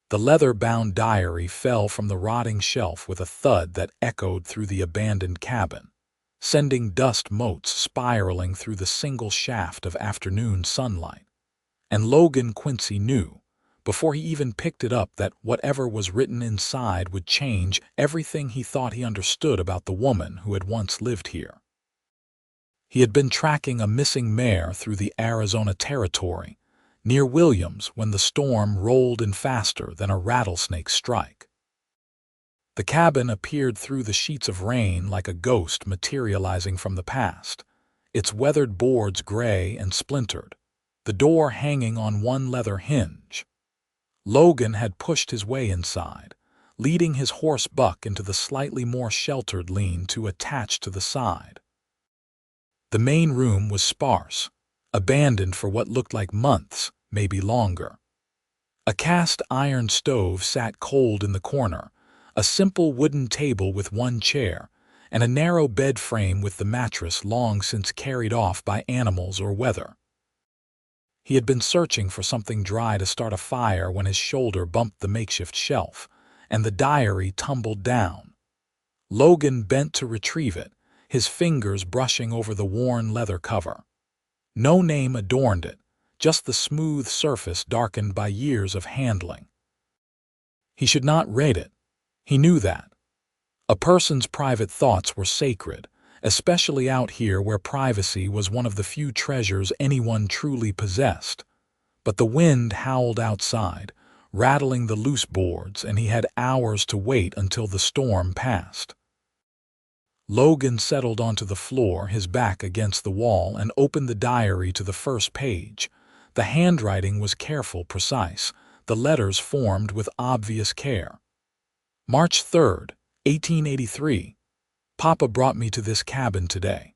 The leather-bound diary fell from the rotting shelf with a thud that echoed through the abandoned cabin, sending dust motes spiraling through the single shaft of afternoon sunlight. And Logan Quincy knew, before he even picked it up, that whatever was written inside would change everything he thought he understood about the woman who had once lived here. He had been tracking a missing mare through the Arizona Territory, near Williams, when the storm rolled in faster than a rattlesnake strike. The cabin appeared through the sheets of rain like a ghost materializing from the past, its weathered boards gray and splintered, the door hanging on one leather hinge. Logan had pushed his way inside, leading his horse Buck into the slightly more sheltered lean-to attached to the side. The main room was sparse, abandoned for what looked like months, maybe longer. A cast iron stove sat cold in the corner, a simple wooden table with one chair, and a narrow bed frame with the mattress long since carried off by animals or weather. He had been searching for something dry to start a fire when his shoulder bumped the makeshift shelf, and the diary tumbled down. Logan bent to retrieve it, his fingers brushing over the worn leather cover. No name adorned it, just the smooth surface darkened by years of handling. He should not read it. He knew that. A person's private thoughts were sacred, especially out here where privacy was one of the few treasures anyone truly possessed. But the wind howled outside, rattling the loose boards, and he had hours to wait until the storm passed. Logan settled onto the floor, his back against the wall, and opened the diary to the first page. The handwriting was careful, precise, the letters formed with obvious care. March 3rd, 1883. Papa brought me to this cabin today.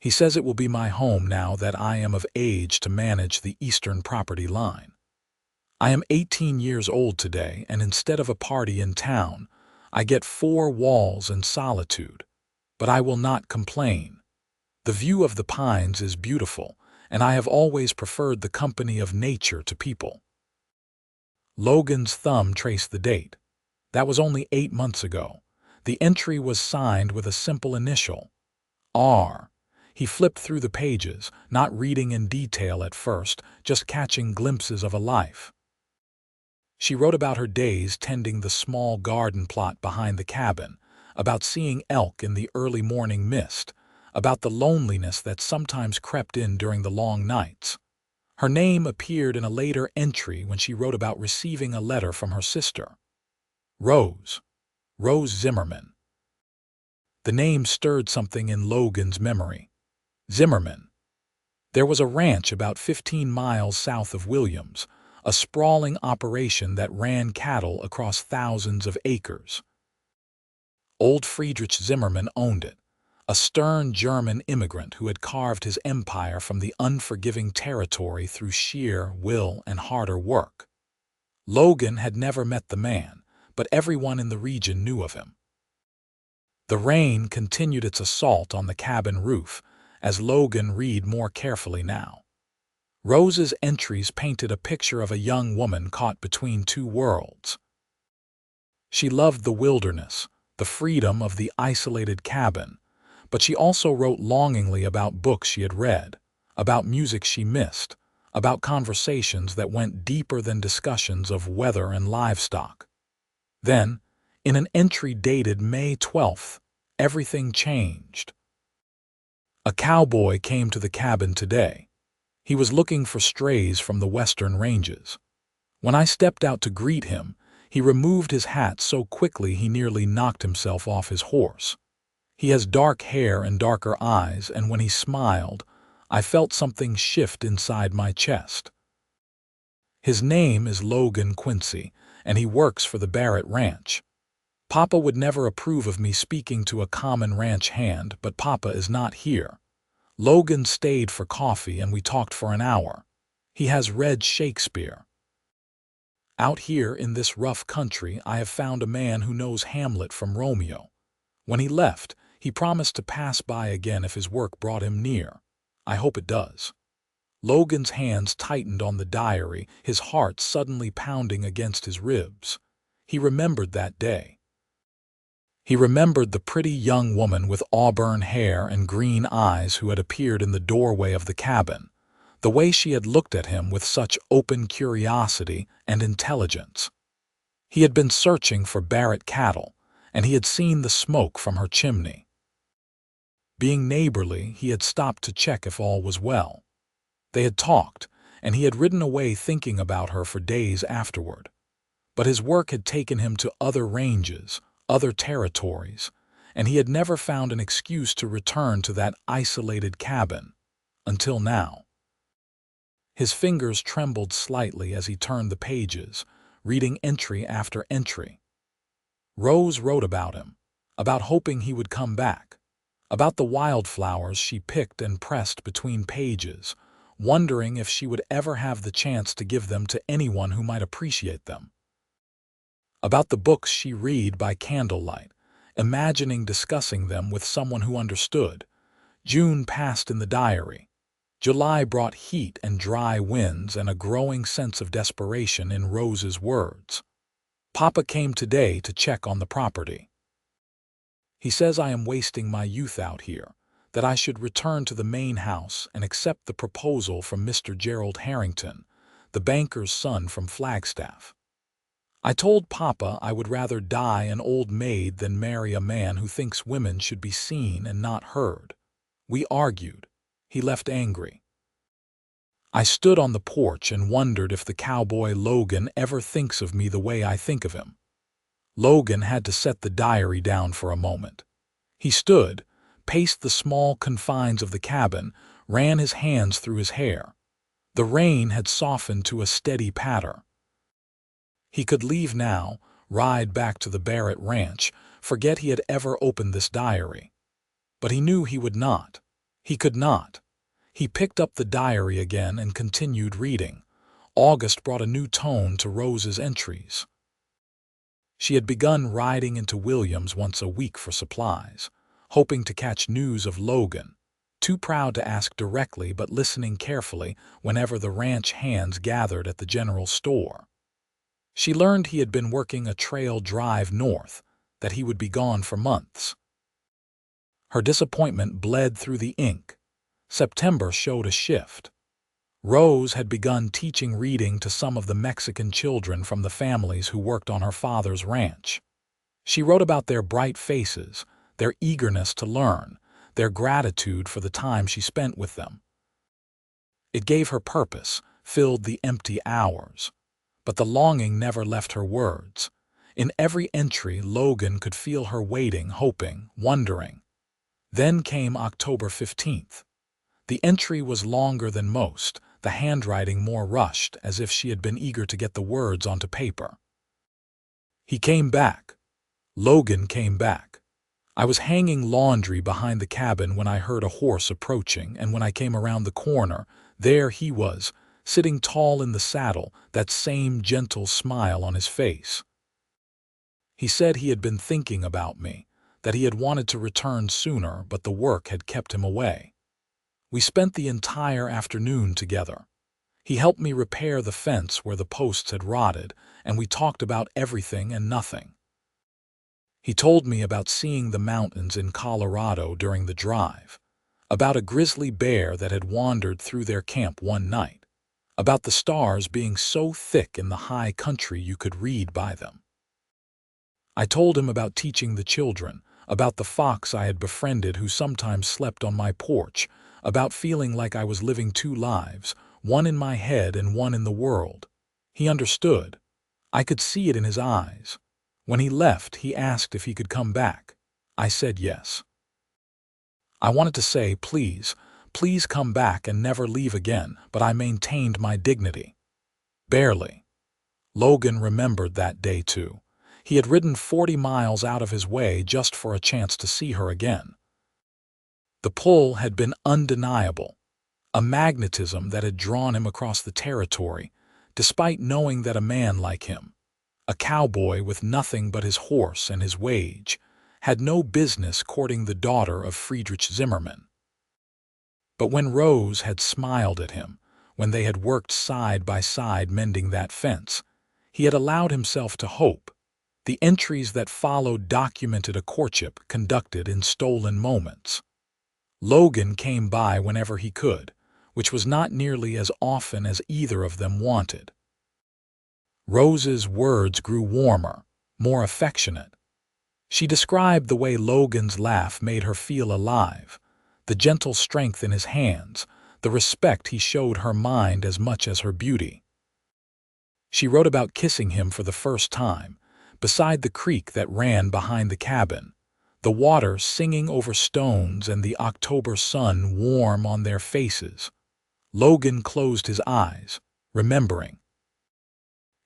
He says it will be my home now that I am of age to manage the eastern property line. I am 18 years old today, and instead of a party in town, I get 4 walls and solitude. But I will not complain. The view of the pines is beautiful, and I have always preferred the company of nature to people. Logan's thumb traced the date. That was only 8 months ago. The entry was signed with a simple initial, R. He flipped through the pages, not reading in detail at first, just catching glimpses of a life. She wrote about her days tending the small garden plot behind the cabin, about seeing elk in the early morning mist, about the loneliness that sometimes crept in during the long nights. Her name appeared in a later entry when she wrote about receiving a letter from her sister. Rose Zimmerman. The name stirred something in Logan's memory. Zimmerman. There was a ranch about 15 miles south of Williams, a sprawling operation that ran cattle across thousands of acres. Old Friedrich Zimmerman owned it, a stern German immigrant who had carved his empire from the unforgiving territory through sheer will and harder work. Logan had never met the man, but everyone in the region knew of him. The rain continued its assault on the cabin roof, as Logan read more carefully now. Rose's entries painted a picture of a young woman caught between two worlds. She loved the wilderness, the freedom of the isolated cabin, but she also wrote longingly about books she had read, about music she missed, about conversations that went deeper than discussions of weather and livestock. Then, in an entry dated May 12th, everything changed. A cowboy came to the cabin today. He was looking for strays from the western ranges. When I stepped out to greet him, he removed his hat so quickly he nearly knocked himself off his horse. He has dark hair and darker eyes, and when he smiled, I felt something shift inside my chest. His name is Logan Quincy, and he works for the Barrett Ranch. Papa would never approve of me speaking to a common ranch hand, but Papa is not here. Logan stayed for coffee and we talked for an hour. He has read Shakespeare. Out here in this rough country, I have found a man who knows Hamlet from Romeo. When he left, he promised to pass by again if his work brought him near. I hope it does. Logan's hands tightened on the diary, his heart suddenly pounding against his ribs. He remembered that day. He remembered the pretty young woman with auburn hair and green eyes who had appeared in the doorway of the cabin, the way she had looked at him with such open curiosity and intelligence. He had been searching for Barrett cattle, and he had seen the smoke from her chimney. Being neighborly, he had stopped to check if all was well. They had talked, and he had ridden away thinking about her for days afterward. But his work had taken him to other ranges, other territories, and he had never found an excuse to return to that isolated cabin, until now. His fingers trembled slightly as he turned the pages, reading entry after entry. Rose wrote about him, about hoping he would come back, about the wildflowers she picked and pressed between pages, wondering if she would ever have the chance to give them to anyone who might appreciate them. About the books she read by candlelight, imagining discussing them with someone who understood. June passed in the diary. July brought heat and dry winds and a growing sense of desperation in Rose's words. Papa came today to check on the property. He says I am wasting my youth out here, that I should return to the main house and accept the proposal from Mr. Gerald Harrington, the banker's son from Flagstaff. I told Papa I would rather die an old maid than marry a man who thinks women should be seen and not heard. We argued. He left angry. I stood on the porch and wondered if the cowboy Logan ever thinks of me the way I think of him. Logan had to set the diary down for a moment. He stood, paced the small confines of the cabin, ran his hands through his hair. The rain had softened to a steady patter. He could leave now, ride back to the Barrett ranch, forget he had ever opened this diary. But he knew he would not. He could not. He picked up the diary again and continued reading. August brought a new tone to Rose's entries. She had begun riding into Williams once a week for supplies, hoping to catch news of Logan, too proud to ask directly but listening carefully whenever the ranch hands gathered at the general store. She learned he had been working a trail drive north, that he would be gone for months. Her disappointment bled through the ink. September showed a shift. Rose had begun teaching reading to some of the Mexican children from the families who worked on her father's ranch. She wrote about their bright faces, their eagerness to learn, their gratitude for the time she spent with them. It gave her purpose, filled the empty hours. But the longing never left her words. In every entry, Logan could feel her waiting, hoping, wondering. Then came October 15th. The entry was longer than most, the handwriting more rushed, as if she had been eager to get the words onto paper. He came back. Logan came back. I was hanging laundry behind the cabin when I heard a horse approaching, and when I came around the corner, there he was, sitting tall in the saddle, that same gentle smile on his face. He said he had been thinking about me, that he had wanted to return sooner, but the work had kept him away. We spent the entire afternoon together. He helped me repair the fence where the posts had rotted, and we talked about everything and nothing. He told me about seeing the mountains in Colorado during the drive, about a grizzly bear that had wandered through their camp one night, about the stars being so thick in the high country you could read by them. I told him about teaching the children, about the fox I had befriended who sometimes slept on my porch, about feeling like I was living two lives, one in my head and one in the world. He understood. I could see it in his eyes. When he left, he asked if he could come back. I said yes. I wanted to say, please come back and never leave again, but I maintained my dignity. Barely. Logan remembered that day too. He had ridden 40 miles out of his way just for a chance to see her again. The pull had been undeniable, a magnetism that had drawn him across the territory, despite knowing that a man like him, a cowboy with nothing but his horse and his wage, had no business courting the daughter of Friedrich Zimmerman. But when Rose had smiled at him, when they had worked side by side mending that fence, he had allowed himself to hope. The entries that followed documented a courtship conducted in stolen moments. Logan came by whenever he could, which was not nearly as often as either of them wanted. Rose's words grew warmer, more affectionate. She described the way Logan's laugh made her feel alive, the gentle strength in his hands, the respect he showed her mind as much as her beauty. She wrote about kissing him for the first time, beside the creek that ran behind the cabin, the water singing over stones and the October sun warm on their faces. Logan closed his eyes, remembering.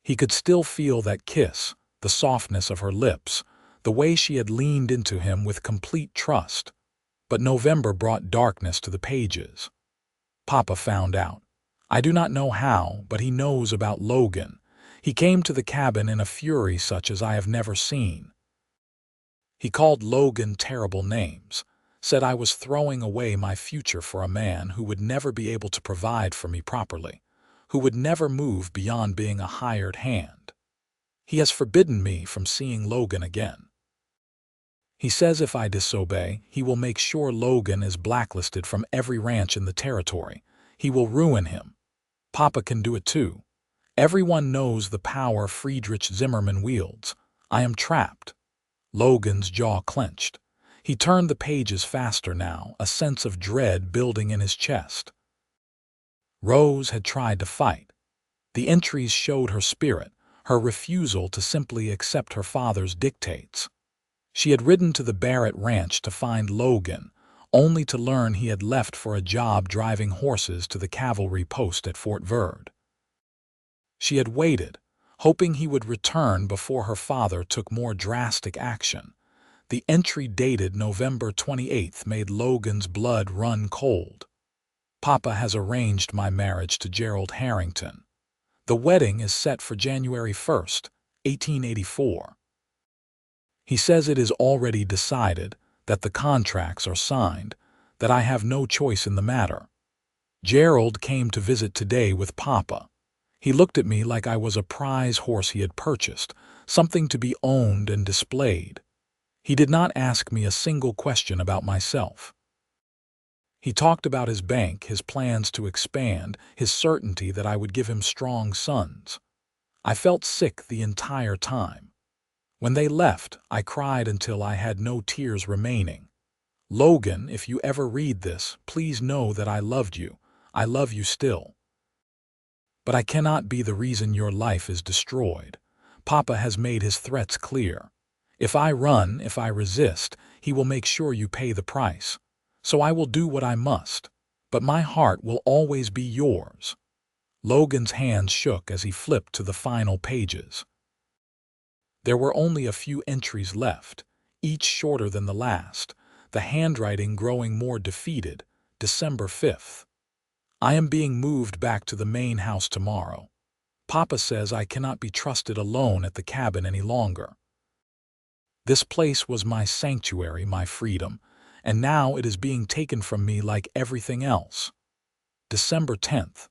He could still feel that kiss, the softness of her lips, the way she had leaned into him with complete trust. But November brought darkness to the pages. Papa found out. I do not know how, but he knows about Logan. He came to the cabin in a fury such as I have never seen. He called Logan terrible names, said I was throwing away my future for a man who would never be able to provide for me properly, who would never move beyond being a hired hand. He has forbidden me from seeing Logan again. He says if I disobey, he will make sure Logan is blacklisted from every ranch in the territory. He will ruin him. Papa can do it too. Everyone knows the power Friedrich Zimmerman wields. I am trapped. Logan's jaw clenched. He turned the pages faster now, a sense of dread building in his chest. Rose had tried to fight. The entries showed her spirit, her refusal to simply accept her father's dictates. She had ridden to the Barrett Ranch to find Logan, only to learn he had left for a job driving horses to the cavalry post at Fort Verde. She had waited, hoping he would return before her father took more drastic action. The entry dated November 28th made Logan's blood run cold. Papa has arranged my marriage to Gerald Harrington. The wedding is set for January 1st, 1884. He says it is already decided, that the contracts are signed, that I have no choice in the matter. Gerald came to visit today with Papa. He looked at me like I was a prize horse he had purchased, something to be owned and displayed. He did not ask me a single question about myself. He talked about his bank, his plans to expand, his certainty that I would give him strong sons. I felt sick the entire time. When they left, I cried until I had no tears remaining. Logan, if you ever read this, please know that I loved you. I love you still. But I cannot be the reason your life is destroyed. Papa has made his threats clear. If I run, if I resist, he will make sure you pay the price. So I will do what I must. But my heart will always be yours. Logan's hands shook as he flipped to the final pages. There were only a few entries left, each shorter than the last, the handwriting growing more defeated. December 5th. I am being moved back to the main house tomorrow. Papa says I cannot be trusted alone at the cabin any longer. This place was my sanctuary, my freedom, and now it is being taken from me like everything else. December 10th.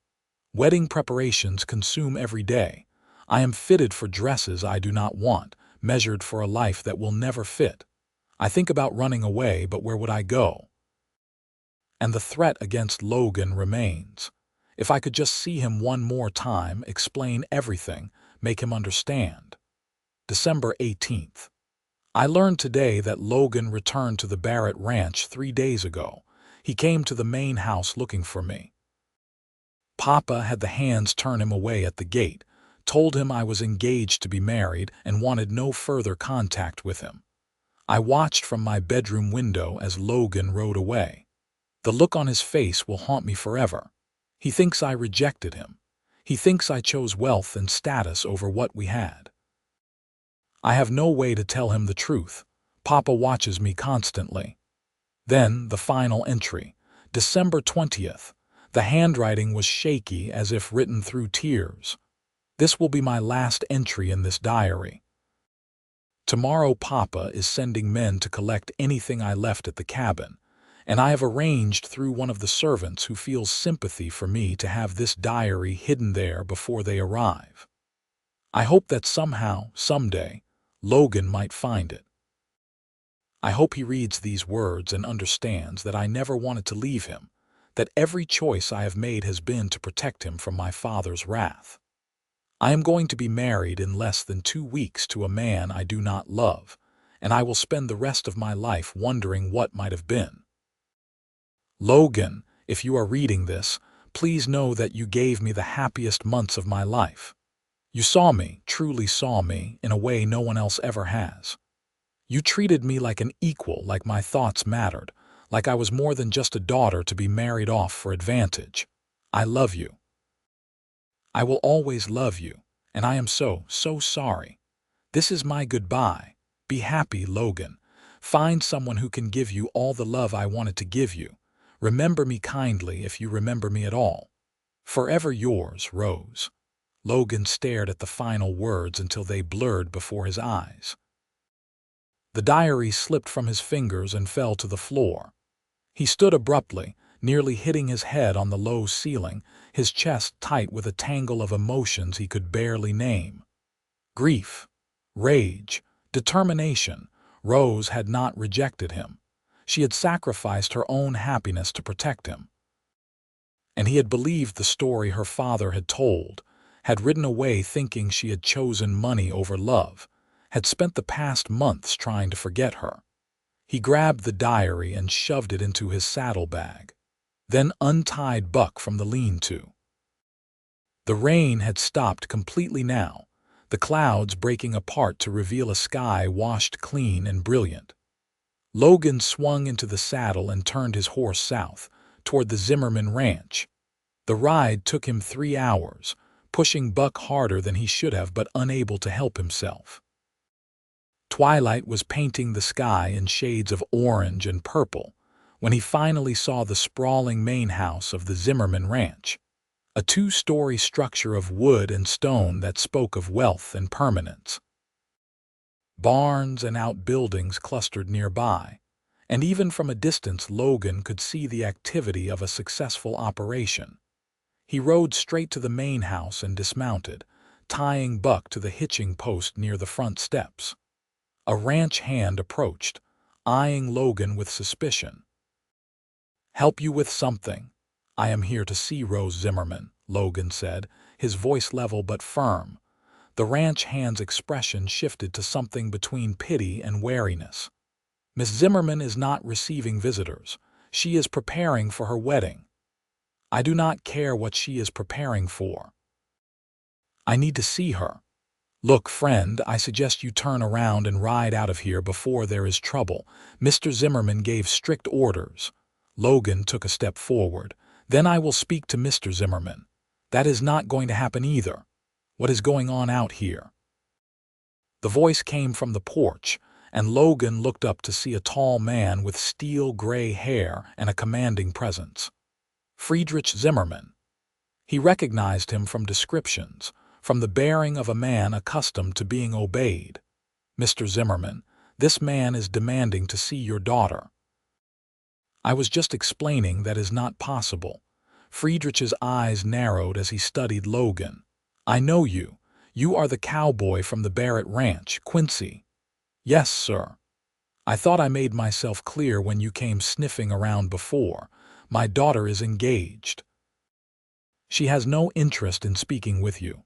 Wedding preparations consume every day. I am fitted for dresses I do not want, measured for a life that will never fit. I think about running away, but where would I go? And the threat against Logan remains. If I could just see him one more time, explain everything, make him understand. December 18th. I learned today that Logan returned to the Barrett Ranch 3 days ago. He came to the main house looking for me. Papa had the hands turn him away at the gate, told him I was engaged to be married and wanted no further contact with him. I watched from my bedroom window as Logan rode away. The look on his face will haunt me forever. He thinks I rejected him. He thinks I chose wealth and status over what we had. I have no way to tell him the truth. Papa watches me constantly. Then the final entry, December 20th. The handwriting was shaky as if written through tears. This will be my last entry in this diary. Tomorrow Papa is sending men to collect anything I left at the cabin, and I have arranged through one of the servants who feels sympathy for me to have this diary hidden there before they arrive. I hope that somehow, someday, Logan might find it. I hope he reads these words and understands that I never wanted to leave him, that every choice I have made has been to protect him from my father's wrath. I am going to be married in less than 2 weeks to a man I do not love, and I will spend the rest of my life wondering what might have been. Logan, if you are reading this, please know that you gave me the happiest months of my life. You saw me, truly saw me, in a way no one else ever has. You treated me like an equal, like my thoughts mattered, like I was more than just a daughter to be married off for advantage. I love you. I will always love you, and I am so sorry. This is my goodbye. Be happy, Logan. Find someone who can give you all the love I wanted to give you. Remember me kindly if you remember me at all. Forever yours, Rose. Logan stared at the final words until they blurred before his eyes. The diary slipped from his fingers and fell to the floor. He stood abruptly, nearly hitting his head on the low ceiling, his chest tight with a tangle of emotions he could barely name. Grief, rage, determination. Rose had not rejected him. She had sacrificed her own happiness to protect him. And he had believed the story her father had told, had ridden away thinking she had chosen money over love, had spent the past months trying to forget her. He grabbed the diary and shoved it into his saddlebag, then untied Buck from the lean-to. The rain had stopped completely now, the clouds breaking apart to reveal a sky washed clean and brilliant. Logan swung into the saddle and turned his horse south, toward the Zimmerman ranch. The ride took him 3 hours, pushing Buck harder than he should have but unable to help himself. Twilight was painting the sky in shades of orange and purple when he finally saw the sprawling main house of the Zimmerman ranch, a 2-story structure of wood and stone that spoke of wealth and permanence. Barns and outbuildings clustered nearby, and even from a distance Logan could see the activity of a successful operation. He rode straight to the main house and dismounted, tying Buck to the hitching post near the front steps. A ranch hand approached, eyeing Logan with suspicion. "Help you with something? I am here to see Rose Zimmerman," Logan said, his voice level but firm. The ranch hand's expression shifted to something between pity and wariness. "Miss Zimmerman is not receiving visitors. She is preparing for her wedding. I do not care what she is preparing for. I need to see her. Look, friend, I suggest you turn around and ride out of here before there is trouble." Mr. Zimmerman gave strict orders. Logan took a step forward. "Then I will speak to Mr. Zimmerman. That is not going to happen either. What is going on out here?" The voice came from the porch, and Logan looked up to see a tall man with steel gray hair and a commanding presence. Friedrich Zimmerman. He recognized him from descriptions, from the bearing of a man accustomed to being obeyed. "Mr. Zimmerman, this man is demanding to see your daughter." "I was just explaining that is not possible." Friedrich's eyes narrowed as he studied Logan. "I know you. You are the cowboy from the Barrett Ranch, Quincy." "Yes, sir. I thought I made myself clear when you came sniffing around before. My daughter is engaged. She has no interest in speaking with you."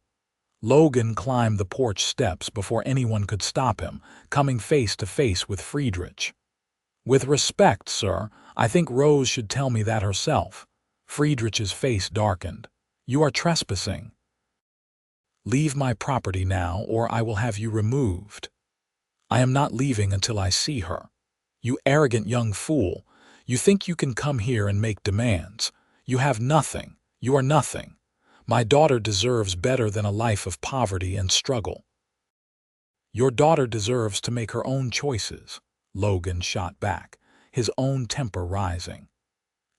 Logan climbed the porch steps before anyone could stop him, coming face to face with Friedrich. "With respect, sir, I think Rose should tell me that herself." Friedrich's face darkened. "You are trespassing. Leave my property now, or I will have you removed." "I am not leaving until I see her." "You arrogant young fool. You think you can come here and make demands. You have nothing. You are nothing. My daughter deserves better than a life of poverty and struggle." "Your daughter deserves to make her own choices," Logan shot back, his own temper rising.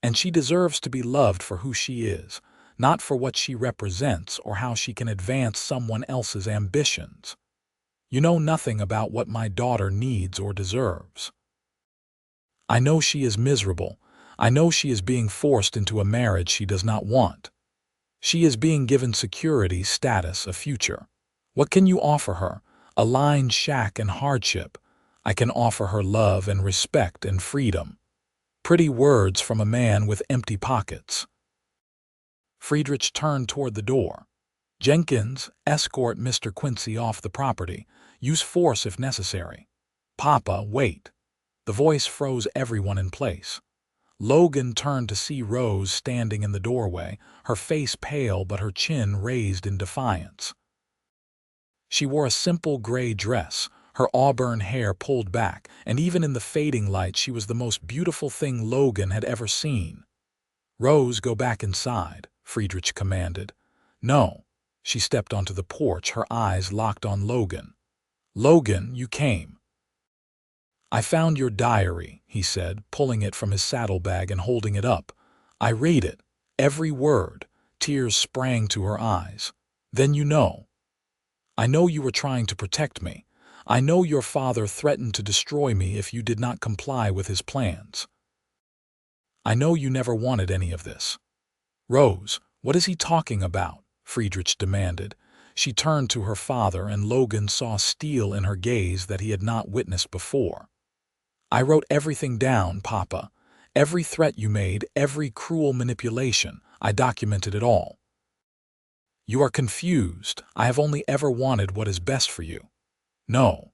"And she deserves to be loved for who she is, not for what she represents or how she can advance someone else's ambitions. You know nothing about what my daughter needs or deserves. I know she is miserable, I know she is being forced into a marriage she does not want. She is being given security, status, a future. What can you offer her? A lined shack and hardship. I can offer her love and respect and freedom. Pretty words from a man with empty pockets. Friedrich turned toward the door. Jenkins, escort Mr. Quincy off the property. Use force if necessary. Papa, wait. The voice froze everyone in place. Logan turned to see Rose standing in the doorway, her face pale but her chin raised in defiance. She wore a simple gray dress, her auburn hair pulled back, and even in the fading light she was the most beautiful thing Logan had ever seen. "Rose, go back inside," Friedrich commanded. "No." She stepped onto the porch, her eyes locked on Logan. "Logan, you came." "I found your diary," he said, pulling it from his saddlebag and holding it up. "I read it, every word." Tears sprang to her eyes. "Then you know. I know you were trying to protect me. I know your father threatened to destroy me if you did not comply with his plans. I know you never wanted any of this." "Rose, what is he talking about?" Friedrich demanded. She turned to her father, and Logan saw steel in her gaze that he had not witnessed before. "I wrote everything down, Papa. Every threat you made, every cruel manipulation. I documented it all." "You are confused. I have only ever wanted what is best for you." "No.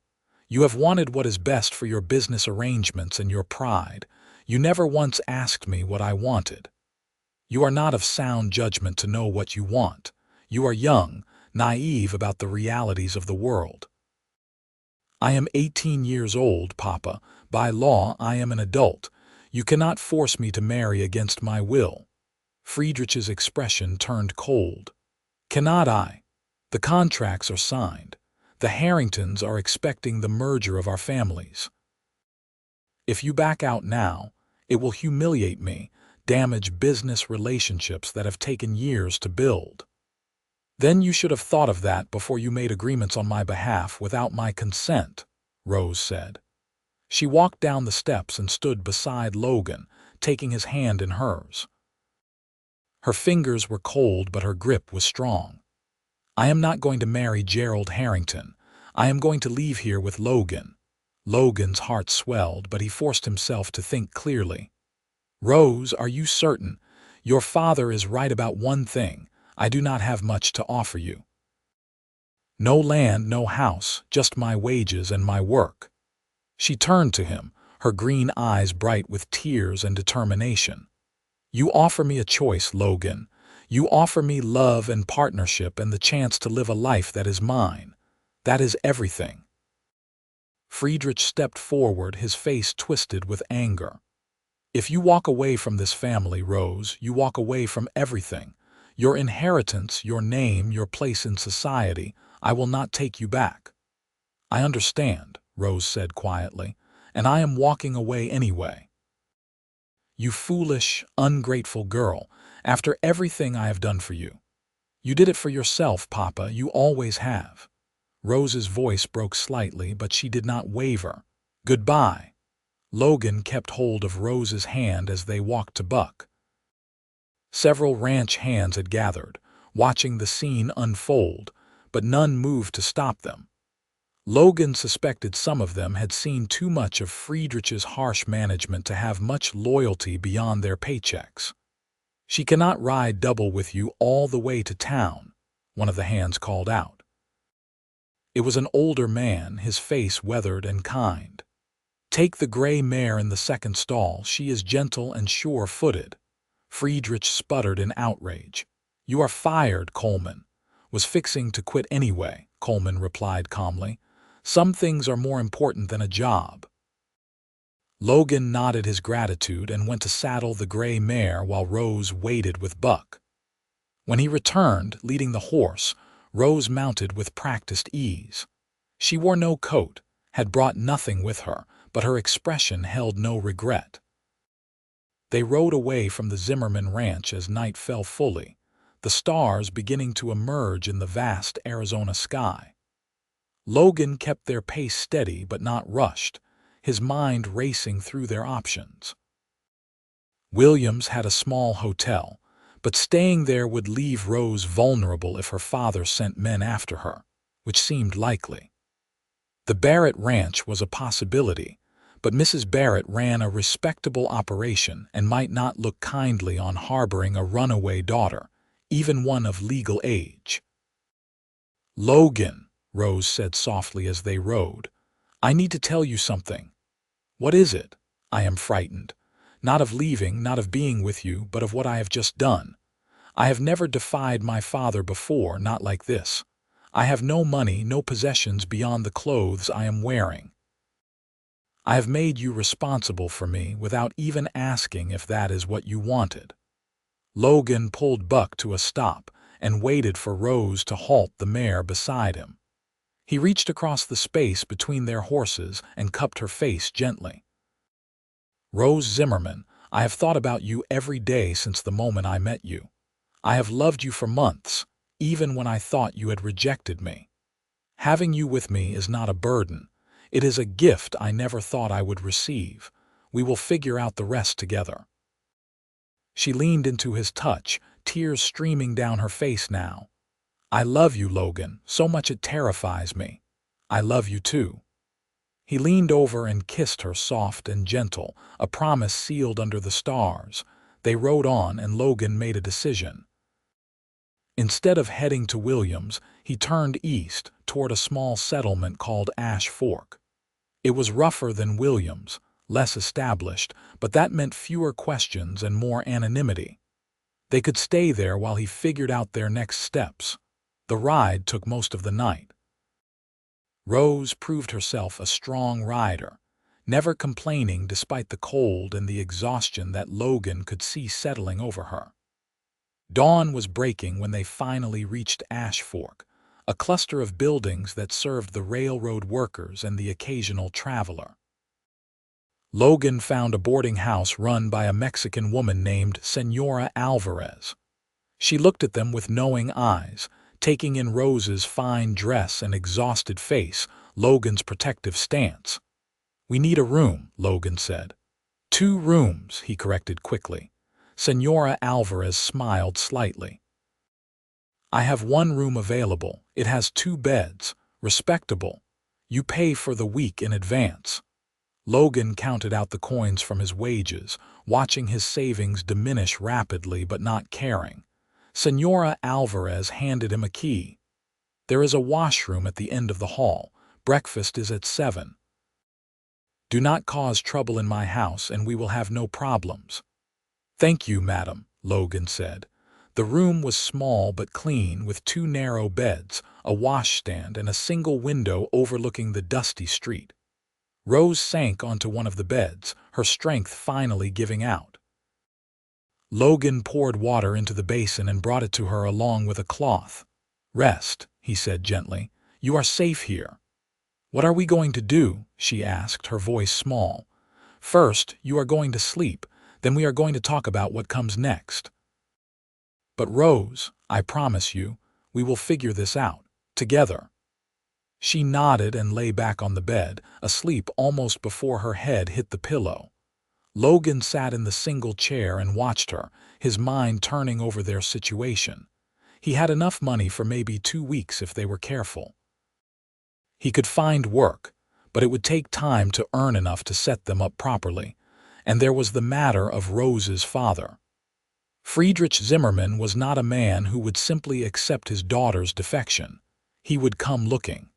You have wanted what is best for your business arrangements and your pride. You never once asked me what I wanted. You are not of sound judgment to know what you want. You are young, naive about the realities of the world." "I am 18 years old, Papa. By law, I am an adult. You cannot force me to marry against my will." Friedrich's expression turned cold. "Cannot I? The contracts are signed. The Harringtons are expecting the merger of our families. If you back out now, it will humiliate me, damage business relationships that have taken years to build." "Then you should have thought of that before you made agreements on my behalf without my consent," Rose said. She walked down the steps and stood beside Logan, taking his hand in hers. Her fingers were cold, but her grip was strong. "I am not going to marry Gerald Harrington. I am going to leave here with Logan." Logan's heart swelled, but he forced himself to think clearly. "Rose, are you certain? Your father is right about one thing. I do not have much to offer you. No land, no house, just my wages and my work." She turned to him, her green eyes bright with tears and determination. "You offer me a choice, Logan. You offer me love and partnership and the chance to live a life that is mine. That is everything." Friedrich stepped forward, his face twisted with anger. "If you walk away from this family, Rose, you walk away from everything. Your inheritance, your name, your place in society. I will not take you back." "I understand," Rose said quietly, "and I am walking away anyway." "You foolish, ungrateful girl, after everything I have done for you. You did it for yourself, Papa, you always have." Rose's voice broke slightly, but she did not waver. "Goodbye." Logan kept hold of Rose's hand as they walked to Buck. Several ranch hands had gathered, watching the scene unfold, but none moved to stop them. Logan suspected some of them had seen too much of Friedrich's harsh management to have much loyalty beyond their paychecks. "She cannot ride double with you all the way to town," one of the hands called out. It was an older man, his face weathered and kind. "Take the gray mare in the second stall. She is gentle and sure-footed." Friedrich sputtered in outrage. "You are fired, Coleman." "Was fixing to quit anyway," Coleman replied calmly. "Some things are more important than a job." Logan nodded his gratitude and went to saddle the gray mare while Rose waited with Buck. When he returned, leading the horse, Rose mounted with practiced ease. She wore no coat, had brought nothing with her, but her expression held no regret. They rode away from the Zimmerman ranch as night fell fully, the stars beginning to emerge in the vast Arizona sky. Logan kept their pace steady but not rushed, his mind racing through their options. Williams had a small hotel, but staying there would leave Rose vulnerable if her father sent men after her, which seemed likely. The Barrett Ranch was a possibility, but Mrs. Barrett ran a respectable operation and might not look kindly on harboring a runaway daughter, even one of legal age. "Logan," Rose said softly as they rode, "I need to tell you something." "What is it?" "I am frightened. Not of leaving, not of being with you, but of what I have just done. I have never defied my father before, not like this. I have no money, no possessions beyond the clothes I am wearing. I have made you responsible for me without even asking if that is what you wanted." Logan pulled Buck to a stop and waited for Rose to halt the mare beside him. He reached across the space between their horses and cupped her face gently. "Rose Zimmerman, I have thought about you every day since the moment I met you. I have loved you for months, even when I thought you had rejected me. Having you with me is not a burden. It is a gift I never thought I would receive. We will figure out the rest together." She leaned into his touch, tears streaming down her face now. "I love you, Logan, so much it terrifies me. I love you too." He leaned over and kissed her soft and gentle, a promise sealed under the stars. They rode on and Logan made a decision. Instead of heading to Williams, he turned east toward a small settlement called Ash Fork. It was rougher than Williams, less established, but that meant fewer questions and more anonymity. They could stay there while he figured out their next steps. The ride took most of the night. Rose proved herself a strong rider, never complaining despite the cold and the exhaustion that Logan could see settling over her. Dawn was breaking when they finally reached Ash Fork, a cluster of buildings that served the railroad workers and the occasional traveler. Logan found a boarding house run by a Mexican woman named Señora Alvarez. She looked at them with knowing eyes, taking in Rose's fine dress and exhausted face, Logan's protective stance. "We need a room," Logan said. "2 rooms," he corrected quickly. Señora Alvarez smiled slightly. "I have 1 room available. It has 2 beds. Respectable. You pay for the week in advance." Logan counted out the coins from his wages, watching his savings diminish rapidly but not caring. Señora Alvarez handed him a key. "There is a washroom at the end of the hall. Breakfast is at 7. Do not cause trouble in my house and we will have no problems." "Thank you, madam," Logan said. The room was small but clean, with 2 narrow beds, a washstand, and a single window overlooking the dusty street. Rose sank onto one of the beds, her strength finally giving out. Logan poured water into the basin and brought it to her along with a cloth. "Rest," he said gently. "You are safe here." "What are we going to do?" she asked, her voice small. "First, you are going to sleep, then we are going to talk about what comes next." "But Rose, I promise you, we will figure this out, together." She nodded and lay back on the bed, asleep almost before her head hit the pillow. Logan sat in the single chair and watched her, his mind turning over their situation. He had enough money for maybe 2 weeks if they were careful. He could find work, but it would take time to earn enough to set them up properly. And there was the matter of Rose's father. Friedrich Zimmerman was not a man who would simply accept his daughter's defection. He would come looking.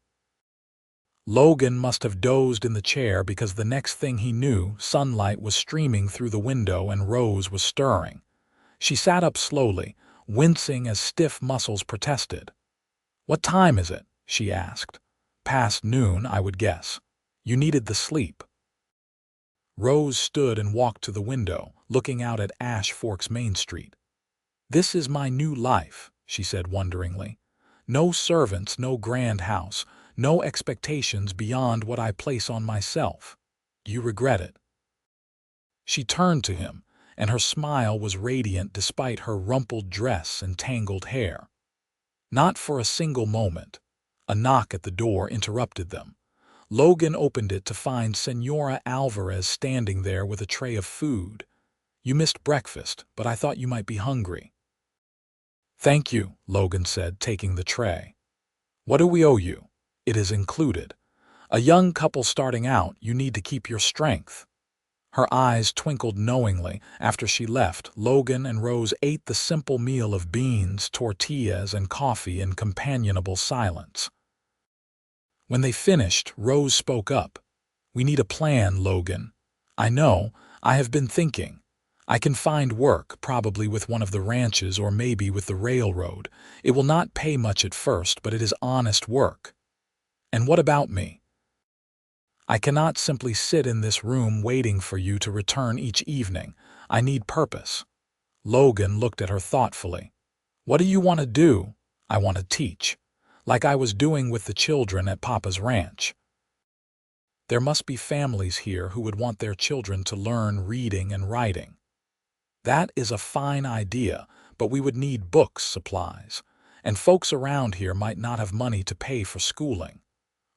Logan must have dozed in the chair because the next thing he knew, sunlight was streaming through the window and Rose was stirring. She sat up slowly, wincing as stiff muscles protested. "What time is it?" she asked. "Past noon, I would guess. You needed the sleep." Rose stood and walked to the window, looking out at Ash Fork's Main Street. "This is my new life," she said wonderingly. "No servants, no grand house, no expectations beyond what I place on myself. Do you regret it?" She turned to him, and her smile was radiant despite her rumpled dress and tangled hair. Not for a single moment. A knock at the door interrupted them. Logan opened it to find Señora Alvarez standing there with a tray of food. You missed breakfast, but I thought you might be hungry." "Thank you," Logan said, taking the tray. "What do we owe you?" "It is included. A young couple starting out, you need to keep your strength." Her eyes twinkled knowingly. After she left, Logan and Rose ate the simple meal of beans, tortillas, and coffee in companionable silence. When they finished, Rose spoke up. "We need a plan, Logan. I know. I have been thinking. I can find work, probably with one of the ranches or maybe with the railroad. It will not pay much at first, but it is honest work." "And what about me?" "I cannot simply sit in this room waiting for you to return each evening. I need purpose." Logan looked at her thoughtfully. "What do you want to do?" "I want to teach, like I was doing with the children at Papa's ranch." "There must be families here who would want their children to learn reading and writing." "That is a fine idea, but we would need books, supplies, and folks around here might not have money to pay for schooling."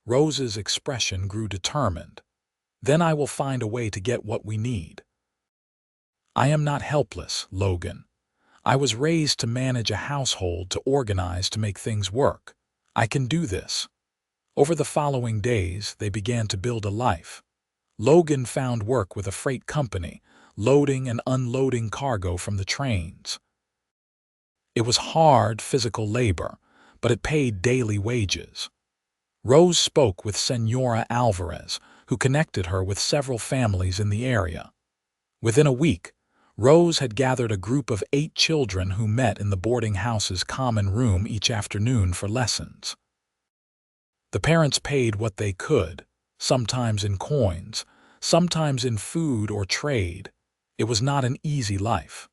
Rose's expression grew determined. "Then I will find a way to get what we need." "I am not helpless, Logan. I was raised to manage a household, to organize, to make things work. I can do this." Over the following days, they began to build a life. Logan found work with a freight company, loading and unloading cargo from the trains. It was hard physical labor, but it paid daily wages. Rose spoke with Senora Alvarez, who connected her with several families in the area. Within a week, Rose had gathered a group of 8 children who met in the boarding house's common room each afternoon for lessons. The parents paid what they could, sometimes in coins, sometimes in food or trade. It was not an easy life.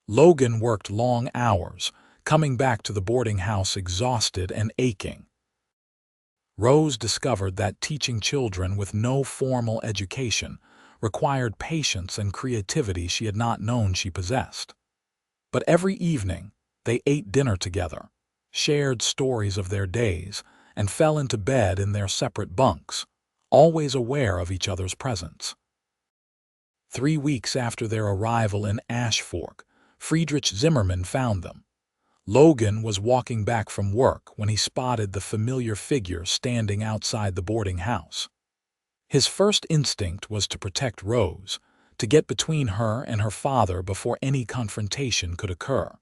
Logan worked long hours, coming back to the boarding house exhausted and aching. Rose discovered that teaching children with no formal education required patience and creativity she had not known she possessed. But every evening, they ate dinner together, shared stories of their days, and fell into bed in their separate bunks, always aware of each other's presence. 3 weeks after their arrival in Ash Fork, Friedrich Zimmerman found them. Logan was walking back from work when he spotted the familiar figure standing outside the boarding house. His first instinct was to protect Rose, to get between her and her father before any confrontation could occur.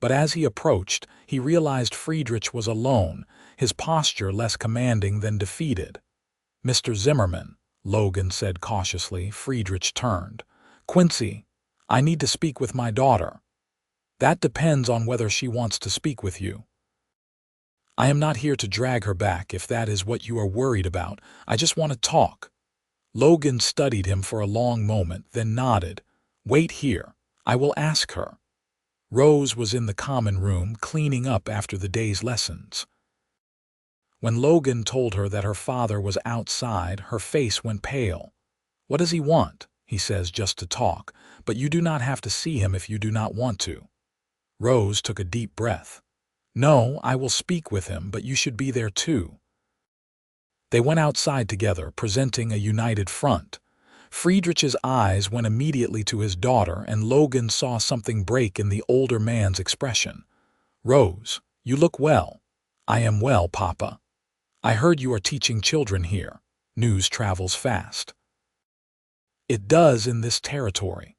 But as he approached, he realized Friedrich was alone, his posture less commanding than defeated. "Mr. Zimmerman," Logan said cautiously. Friedrich turned. "Quincy, I need to speak with my daughter." "That depends on whether she wants to speak with you." "I am not here to drag her back if that is what you are worried about. I just want to talk." Logan studied him for a long moment, then nodded. "Wait here. I will ask her." Rose was in the common room cleaning up after the day's lessons. When Logan told her that her father was outside, her face went pale. "What does he want?" "He says just to talk, but you do not have to see him if you do not want to." Rose took a deep breath. "No, I will speak with him, but you should be there too." They went outside together, presenting a united front. Friedrich's eyes went immediately to his daughter, and Logan saw something break in the older man's expression. "Rose, you look well." "I am well, Papa. I heard you are teaching children here. News travels fast." "It does in this territory."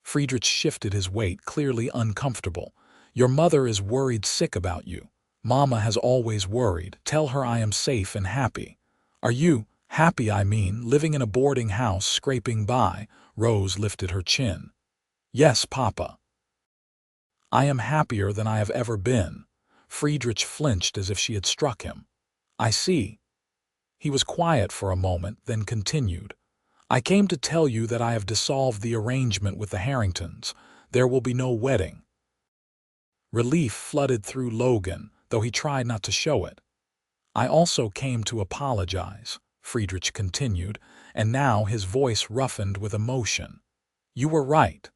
Friedrich shifted his weight, clearly uncomfortable. "Your mother is worried sick about you. Mama has always worried. Tell her I am safe and happy." "Are you happy, I mean, living in a boarding house, scraping by?" Rose lifted her chin. "Yes, Papa. I am happier than I have ever been." Friedrich flinched as if she had struck him. "I see." He was quiet for a moment, then continued. "I came to tell you that I have dissolved the arrangement with the Harringtons. There will be no wedding." Relief flooded through Logan, though he tried not to show it. "I also came to apologize," Friedrich continued, and now his voice roughened with emotion. "You were right.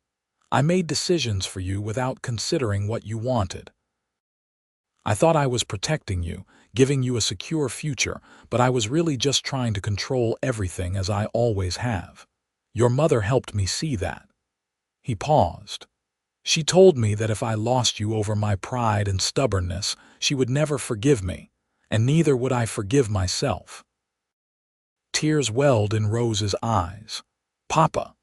I made decisions for you without considering what you wanted. I thought I was protecting you, giving you a secure future, but I was really just trying to control everything as I always have. Your mother helped me see that." He paused. She told me that if I lost you over my pride and stubbornness, she would never forgive me, and neither would I forgive myself. Tears welled in Rose's eyes. Papa,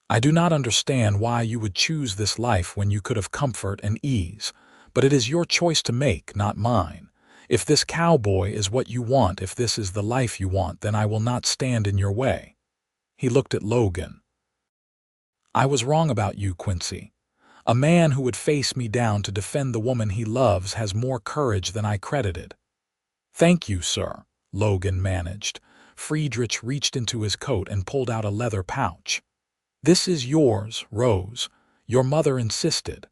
I do not understand why you would choose this life when you could have comfort and ease, but it is your choice to make, not mine. If this cowboy is what you want, if this is the life you want, then I will not stand in your way. He looked at Logan. I was wrong about you, Quincy. A man who would face me down to defend the woman he loves has more courage than I credited. Thank you, sir, Logan managed. Friedrich reached into his coat and pulled out a leather pouch. This is yours, Rose. Your mother insisted.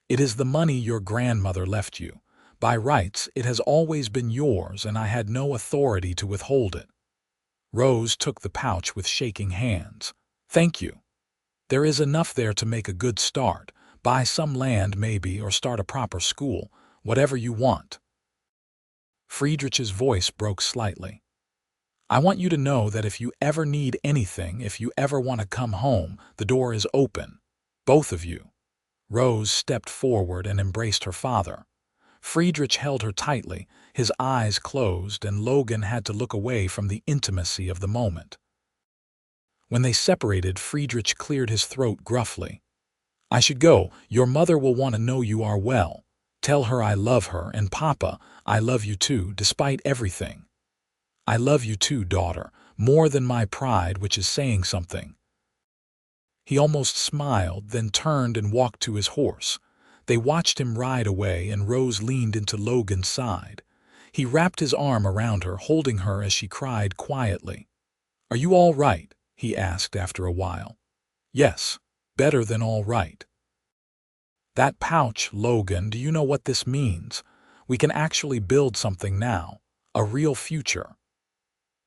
It is the money your grandmother left you. By rights, it has always been yours, and I had no authority to withhold it. Rose took the pouch with shaking hands. Thank you. There is enough there to make a good start. Buy some land, maybe, or start a proper school. Whatever you want. Friedrich's voice broke slightly. I want you to know that if you ever need anything, if you ever want to come home, the door is open. Both of you. Rose stepped forward and embraced her father. Friedrich held her tightly, his eyes closed, and Logan had to look away from the intimacy of the moment. When they separated, Friedrich cleared his throat gruffly. I should go. Your mother will want to know you are well. Tell her I love her, and Papa, I love you too, despite everything. I love you too, daughter, more than my pride, which is saying something. He almost smiled, then turned and walked to his horse. They watched him ride away, and Rose leaned into Logan's side. He wrapped his arm around her, holding her as she cried quietly. Are you all right? He asked after a while. Yes, better than all right. That pouch, Logan, do you know what this means? We can actually build something now, a real future.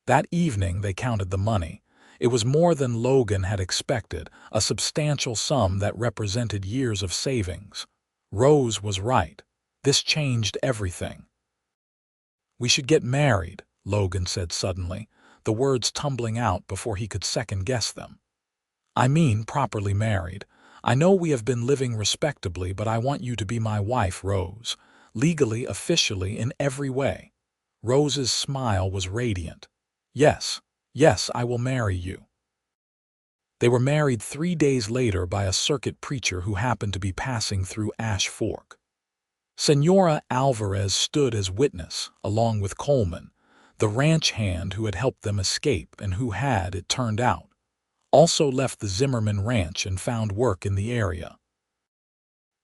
That evening they counted the money. It was more than Logan had expected, a substantial sum that represented years of savings. Rose was right. This changed everything. We should get married, Logan said suddenly, the words tumbling out before he could second-guess them. I mean properly married. I know we have been living respectably, but I want you to be my wife, Rose. Legally, officially, in every way. Rose's smile was radiant. Yes, yes, I will marry you. They were married 3 days later by a circuit preacher who happened to be passing through Ash Fork. Senora Alvarez stood as witness, along with Coleman, the ranch hand who had helped them escape and who had, it turned out, also left the Zimmerman ranch and found work in the area.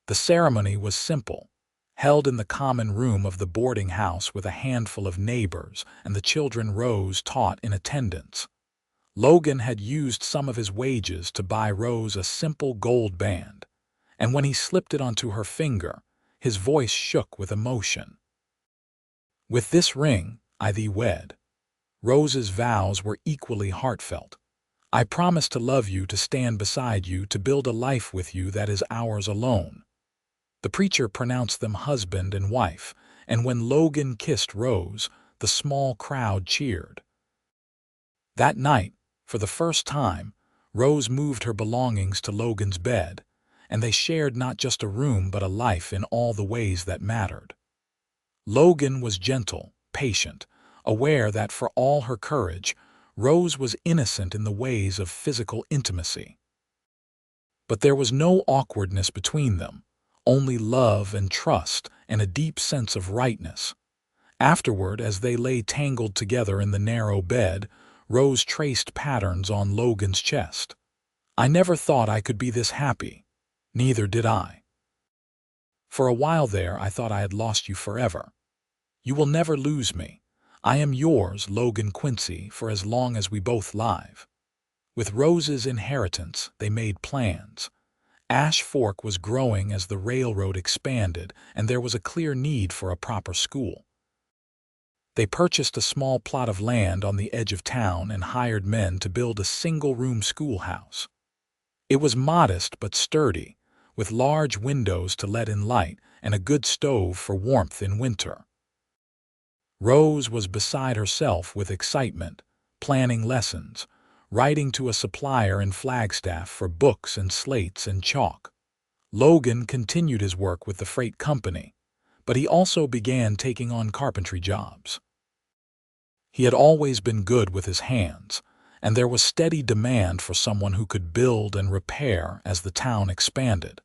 The ceremony was simple, held in the common room of the boarding house with a handful of neighbors, and the children Rose taught in attendance. Logan had used some of his wages to buy Rose a simple gold band, and when he slipped it onto her finger, his voice shook with emotion. With this ring, I thee wed. Rose's vows were equally heartfelt. I promise to love you, to stand beside you, to build a life with you that is ours alone. The preacher pronounced them husband and wife, and when Logan kissed Rose, the small crowd cheered. That night, for the first time, Rose moved her belongings to Logan's bed, and they shared not just a room but a life in all the ways that mattered. Logan was gentle, patient, aware that for all her courage, Rose was innocent in the ways of physical intimacy. But there was no awkwardness between them, only love and trust and a deep sense of rightness. Afterward, as they lay tangled together in the narrow bed, Rose traced patterns on Logan's chest. I never thought I could be this happy. Neither did I. For a while there, I thought I had lost you forever. You will never lose me. I am yours, Logan Quincy, for as long as we both live. With Rose's inheritance, they made plans. Ash Fork was growing as the railroad expanded, and there was a clear need for a proper school. They purchased a small plot of land on the edge of town and hired men to build a single-room schoolhouse. It was modest but sturdy, with large windows to let in light and a good stove for warmth in winter. Rose was beside herself with excitement, planning lessons, writing to a supplier in Flagstaff for books and slates and chalk. Logan continued his work with the freight company, but he also began taking on carpentry jobs. He had always been good with his hands, and there was steady demand for someone who could build and repair as the town expanded.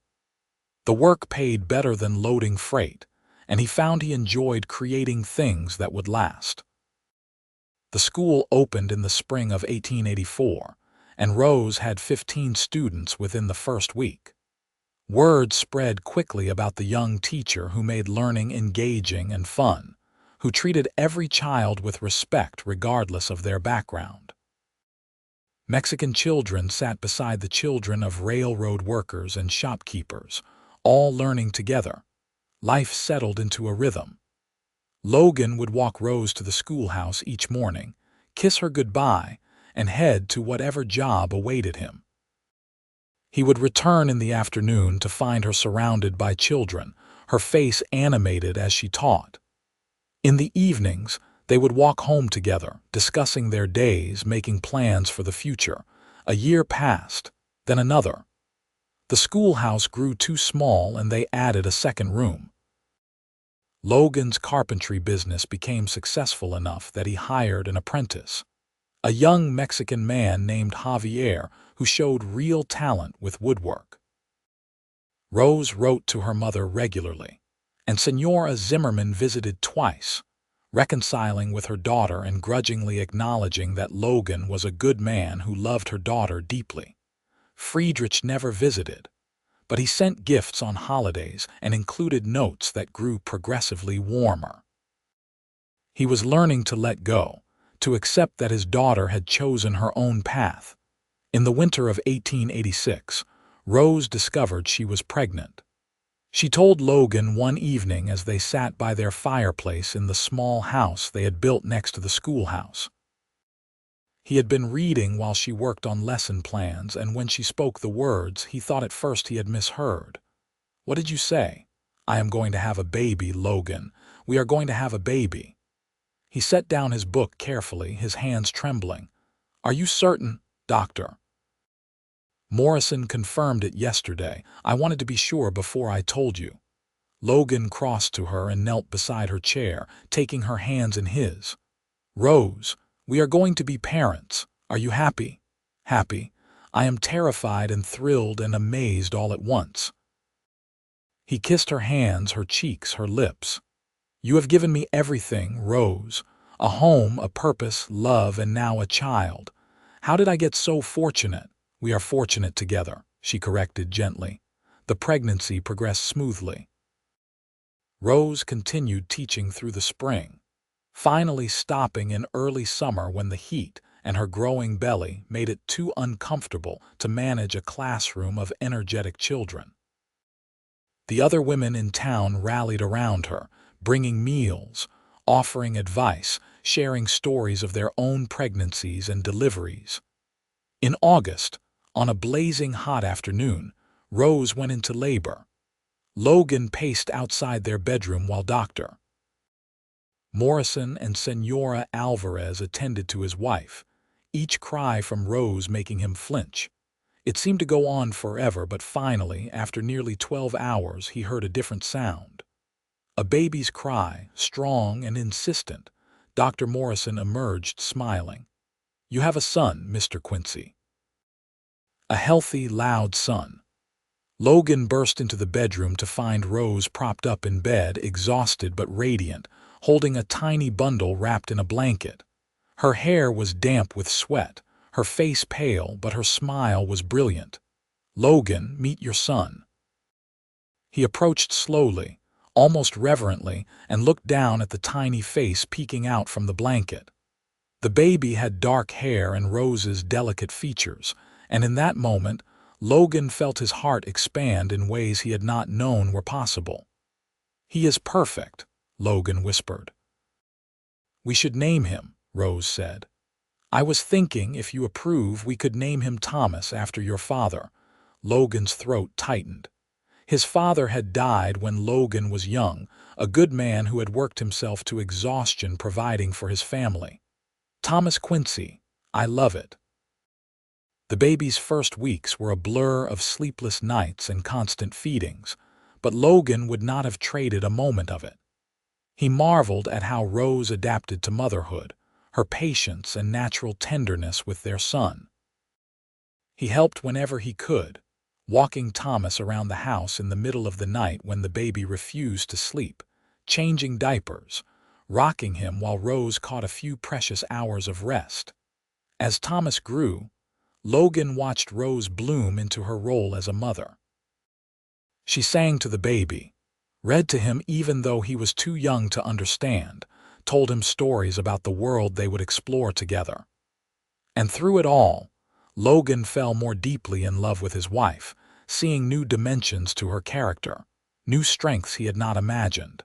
The work paid better than loading freight, and he found he enjoyed creating things that would last. The school opened in the spring of 1884, and Rose had 15 students within the first week. Word spread quickly about the young teacher who made learning engaging and fun, who treated every child with respect regardless of their background. Mexican children sat beside the children of railroad workers and shopkeepers, all learning together. Life settled into a rhythm. Logan would walk Rose to the schoolhouse each morning, kiss her goodbye, and head to whatever job awaited him. He would return in the afternoon to find her surrounded by children, her face animated as she taught. In the evenings, they would walk home together, discussing their days, making plans for the future. A year passed, then another. The schoolhouse grew too small and they added a second room. Logan's carpentry business became successful enough that he hired an apprentice, a young Mexican man named Javier who showed real talent with woodwork. Rose wrote to her mother regularly, and Senora Zimmerman visited twice, reconciling with her daughter and grudgingly acknowledging that Logan was a good man who loved her daughter deeply. Friedrich never visited, but he sent gifts on holidays and included notes that grew progressively warmer. He was learning to let go, to accept that his daughter had chosen her own path. In the winter of 1886, Rose discovered she was pregnant. She told Logan one evening as they sat by their fireplace in the small house they had built next to the schoolhouse. He had been reading while she worked on lesson plans, and when she spoke the words, he thought at first he had misheard. "What did you say?" "I am going to have a baby, Logan. We are going to have a baby." He set down his book carefully, his hands trembling. "Are you certain, Doctor?" "Morrison confirmed it yesterday. I wanted to be sure before I told you." Logan crossed to her and knelt beside her chair, taking her hands in his. "Rose, we are going to be parents. Are you happy?" "Happy. I am terrified and thrilled and amazed all at once." He kissed her hands, her cheeks, her lips. "You have given me everything, Rose. A home, a purpose, love, and now a child. How did I get so fortunate?" "We are fortunate together," she corrected gently. The pregnancy progressed smoothly. Rose continued teaching through the spring, finally stopping in early summer when the heat and her growing belly made it too uncomfortable to manage a classroom of energetic children. The other women in town rallied around her, bringing meals, offering advice, sharing stories of their own pregnancies and deliveries. In August, on a blazing hot afternoon, Rose went into labor. Logan paced outside their bedroom while Dr. Morrison and Senora Alvarez attended to his wife, each cry from Rose making him flinch. It seemed to go on forever, but finally, after nearly 12 hours, he heard a different sound. A baby's cry, strong and insistent. Dr. Morrison emerged, smiling. "You have a son, Mr. Quincy." A healthy, loud son. Logan burst into the bedroom to find Rose propped up in bed, exhausted but radiant, holding a tiny bundle wrapped in a blanket. Her hair was damp with sweat, her face pale, but her smile was brilliant. "Logan, meet your son." He approached slowly, almost reverently, and looked down at the tiny face peeking out from the blanket. The baby had dark hair and Rose's delicate features, and in that moment, Logan felt his heart expand in ways he had not known were possible. "He is perfect," Logan whispered. "We should name him," Rose said. "I was thinking, if you approve, we could name him Thomas after your father." Logan's throat tightened. His father had died when Logan was young, a good man who had worked himself to exhaustion providing for his family. "Thomas Quincy. I love it." The baby's first weeks were a blur of sleepless nights and constant feedings, but Logan would not have traded a moment of it. He marveled at how Rose adapted to motherhood, her patience and natural tenderness with their son. He helped whenever he could, walking Thomas around the house in the middle of the night when the baby refused to sleep, changing diapers, rocking him while Rose caught a few precious hours of rest. As Thomas grew, Logan watched Rose bloom into her role as a mother. She sang to the baby, read to him even though he was too young to understand, told him stories about the world they would explore together. And through it all, Logan fell more deeply in love with his wife, seeing new dimensions to her character, new strengths he had not imagined.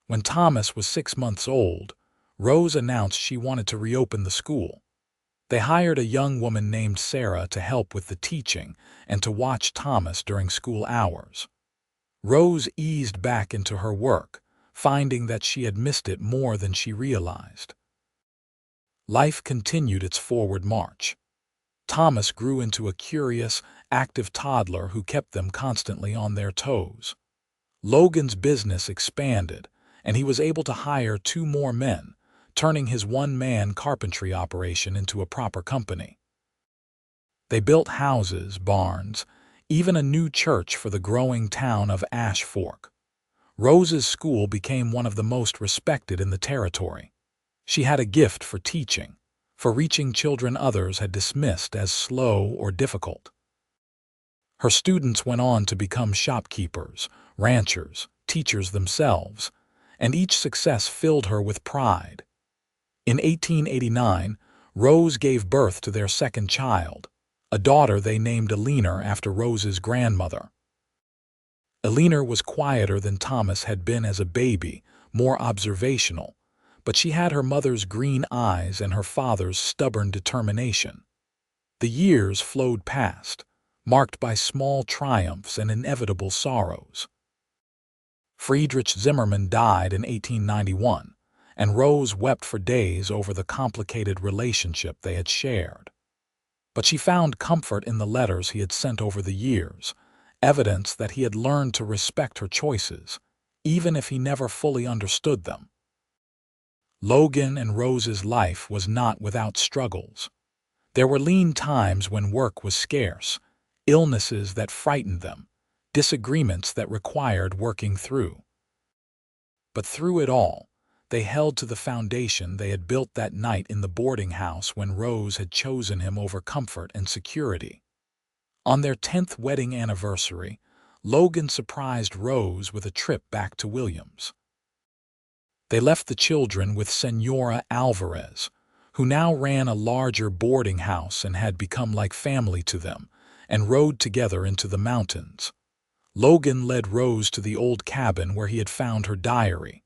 When Thomas was 6 months old, Rose announced she wanted to reopen the school. They hired a young woman named Sarah to help with the teaching and to watch Thomas during school hours. Rose eased back into her work, finding that she had missed it more than she realized. Life continued its forward march. Thomas grew into a curious, active toddler who kept them constantly on their toes. Logan's business expanded, and he was able to hire 2 more men, turning his one-man carpentry operation into a proper company. They built houses, barns, even a new church for the growing town of Ash Fork. Rose's school became one of the most respected in the territory. She had a gift for teaching, for reaching children others had dismissed as slow or difficult. Her students went on to become shopkeepers, ranchers, teachers themselves, and each success filled her with pride. In 1889, Rose gave birth to their second child, a daughter they named Eleanor after Rose's grandmother. Eleanor was quieter than Thomas had been as a baby, more observational, but she had her mother's green eyes and her father's stubborn determination. The years flowed past, marked by small triumphs and inevitable sorrows. Friedrich Zimmerman died in 1891, and Rose wept for days over the complicated relationship they had shared. But she found comfort in the letters he had sent over the years, evidence that he had learned to respect her choices, even if he never fully understood them. Logan and Rose's life was not without struggles. There were lean times when work was scarce, illnesses that frightened them, disagreements that required working through. But through it all, they held to the foundation they had built that night in the boarding house when Rose had chosen him over comfort and security. On their 10th wedding anniversary, Logan surprised Rose with a trip back to Williams. They left the children with Senora Alvarez, who now ran a larger boarding house and had become like family to them, and rode together into the mountains. Logan led Rose to the old cabin where he had found her diary.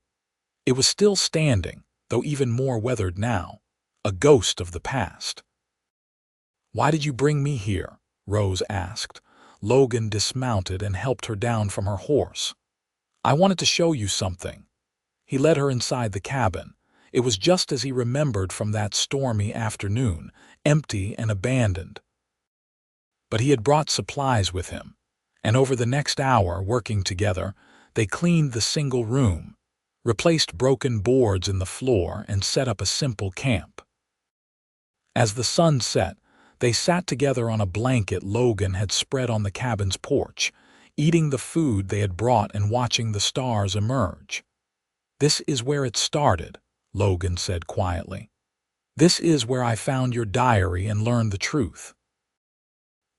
It was still standing, though even more weathered now, a ghost of the past. "Why did you bring me here?" Rose asked. Logan dismounted and helped her down from her horse. "I wanted to show you something." He led her inside the cabin. It was just as he remembered from that stormy afternoon, empty and abandoned. But he had brought supplies with him, and over the next hour, working together, they cleaned the single room, replaced broken boards in the floor, and set up a simple camp. As the sun set, they sat together on a blanket Logan had spread on the cabin's porch, eating the food they had brought and watching the stars emerge. "This is where it started," Logan said quietly. "This is where I found your diary and learned the truth.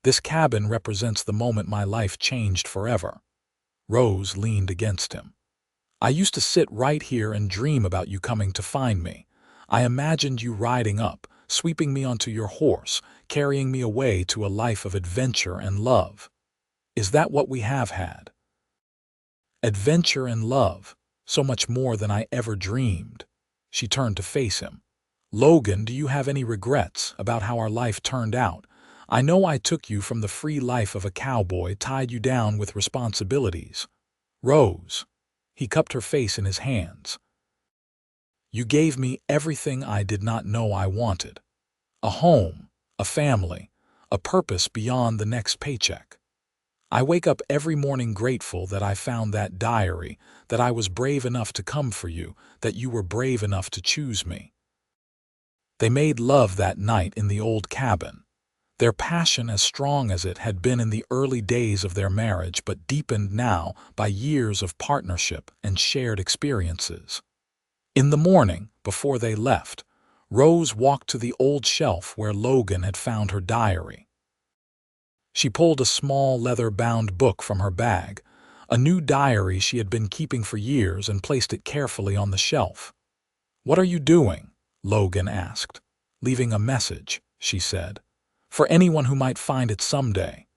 This cabin represents the moment my life changed forever." Rose leaned against him. "I used to sit right here and dream about you coming to find me. I imagined you riding up, sweeping me onto your horse, carrying me away to a life of adventure and love. Is that what we have had? Adventure and love, so much more than I ever dreamed." She turned to face him. "Logan, do you have any regrets about how our life turned out? I know I took you from the free life of a cowboy, tied you down with responsibilities." "Rose." He cupped her face in his hands. "You gave me everything I did not know I wanted. A home, a family, a purpose beyond the next paycheck. I wake up every morning grateful that I found that diary, that I was brave enough to come for you, that you were brave enough to choose me. They made love that night in the old cabin, their passion as strong as it had been in the early days of their marriage, but deepened now by years of partnership and shared experiences. In the morning, before they left, Rose walked to the old shelf where Logan had found her diary. She pulled a small leather-bound book from her bag, a new diary she had been keeping for years, and placed it carefully on the shelf. "What are you doing?" Logan asked. "Leaving a message," she said, "for anyone who might find it someday.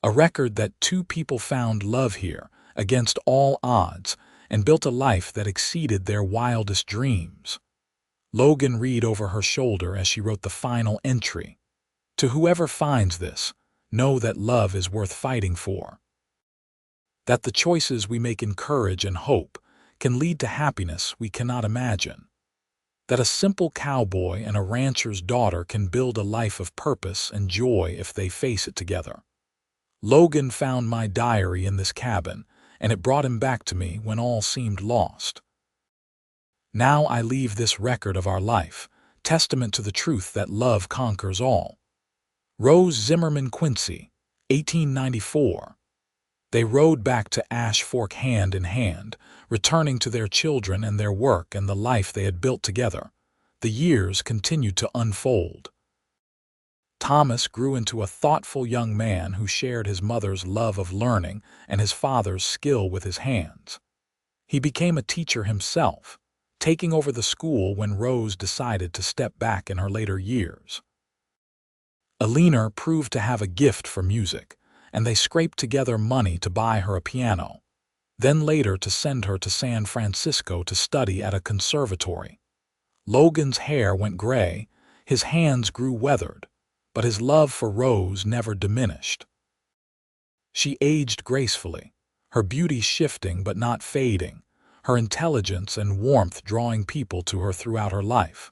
A record that two people found love here, against all odds, and built a life that exceeded their wildest dreams." Logan read over her shoulder as she wrote the final entry. "To whoever finds this, know that love is worth fighting for. That the choices we make in courage and hope can lead to happiness we cannot imagine. That a simple cowboy and a rancher's daughter can build a life of purpose and joy if they face it together. Logan found my diary in this cabin, and it brought him back to me when all seemed lost. Now I leave this record of our life, testament to the truth that love conquers all." Rose Zimmerman Quincy, 1894. They rode back to Ash Fork hand in hand, returning to their children and their work and the life they had built together. The years continued to unfold. Thomas grew into a thoughtful young man who shared his mother's love of learning and his father's skill with his hands. He became a teacher himself, taking over the school when Rose decided to step back in her later years. Alina proved to have a gift for music, and they scraped together money to buy her a piano, then later to send her to San Francisco to study at a conservatory. Logan's hair went gray, his hands grew weathered, but his love for Rose never diminished. She aged gracefully, her beauty shifting but not fading, her intelligence and warmth drawing people to her throughout her life.